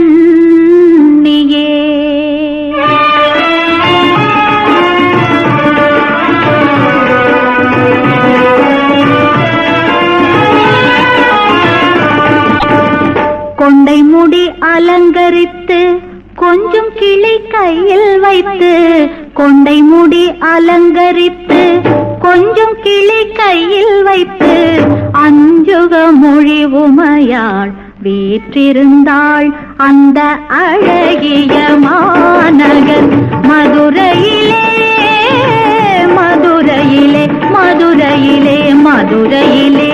கண்ணியே. கொண்டை முடி அலங்கரித்து கொஞ்சம் கிளி கையில் வைத்து, கொண்டை முடி அலங்கரித்து கொஞ்சம் கிளி கையில் வைத்து, அஞ்சுக மொழி உமையாள் வீற்றிருந்தாள் அந்த அழகிய மாநகர் மதுரையிலே, மதுரையிலே, மதுரையிலே, மதுரையிலே.